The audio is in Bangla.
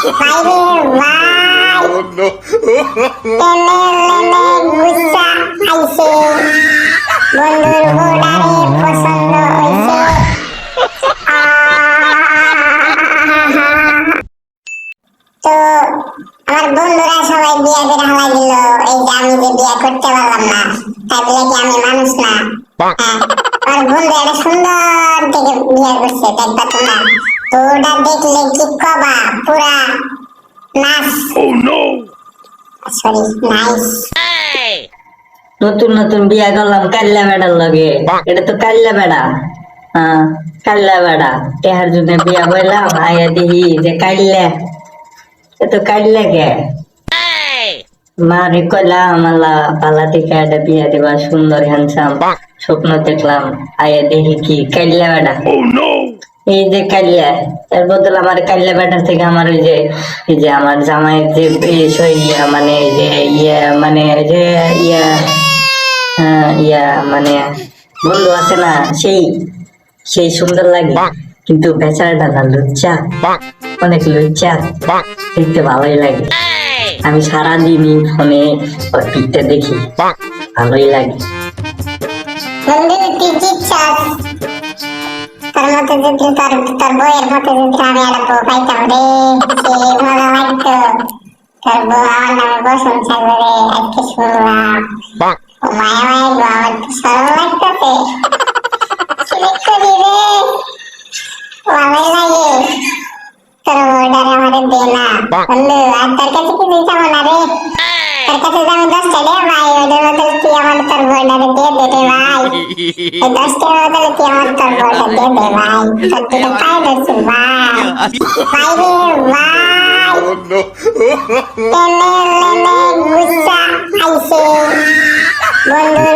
বাইরে ভাই তেলে লেলে গুসা আইছে বন্ধুর বোর্ডারে পছন্দ হইছে তো আমার বন্ধুরা সবাই বিয়ে করে হালাই দিল এই যে আমি যে বিয়ে করতে পারলাম না তাই বলে কি আমি মানুষ না আমার বন্ধু একটা সুন্দর থেকে বিয়ে করছে দেখবা তোমরা তো ওটা দেখলে কি কবা পুরা নাচ সরি নাইস নতুন নতুন বিয়া করলাম কাল্লা বেড়ার লগে এটা তো কাল্লা বেড়া হ্যাঁ কাল্লা বেড়া তেহার জন্য বিয়া বললাম আয়া দেখি যে কাল্লা এ তো কাল্লা কে মারে কইলাম আল্লাহ পালা থেকে একটা বিয়া দেবা সুন্দর হ্যান্ডসাম স্বপ্ন দেখলাম আয়া দেখি কি কাল্লা বেড়া এই যে কাল্লা এর বদল আমার কাল্লা বেটার থেকে আমার ওই যে আমার জামাইয়ের যে ইয়া মানে যে ইয়া মানে যে ইয়া মানে বন্ধু আছে না সেই সুন্দর লাগে কিন্তু বেচারাটা না লুচ্চা অনেক লুচ্চা দেখতে ভালোই লাগে আমি সারাদিনই ফোনে ওর পিঠটা দেখি ভালোই লাগে বন্ধু তুই জিতছাস তার মধ্যে যদি তার বইয়ের মধ্যে যদি আমি একটা বউ পাইতাম রে সে ভালো লাগতো তার বউ আমার নামে প্রশংসা করে আজকে শুনলাম ও মায়া মায়া গো আমার তো সরল লাগতেছে সিলেক্ট করি রে ভালোই লাগে তোর বউটার আমাদের দে না বন্ধু আর তার কাছে কি দিতাম না রে তার কাছে আমি 10 টাকা ভাই ওদের মধ্যে তুই আমার তোর বউটারে দিয়ে দে রে ভাই এই 10 টাকার বদলে তুই আমার তোর বউটা দিয়ে দে ভাই তোর দিকে পাই দিচ্ছি ভাই ভাই রে ভাই তেলে লেলে গুসা আইছে বন্ধুর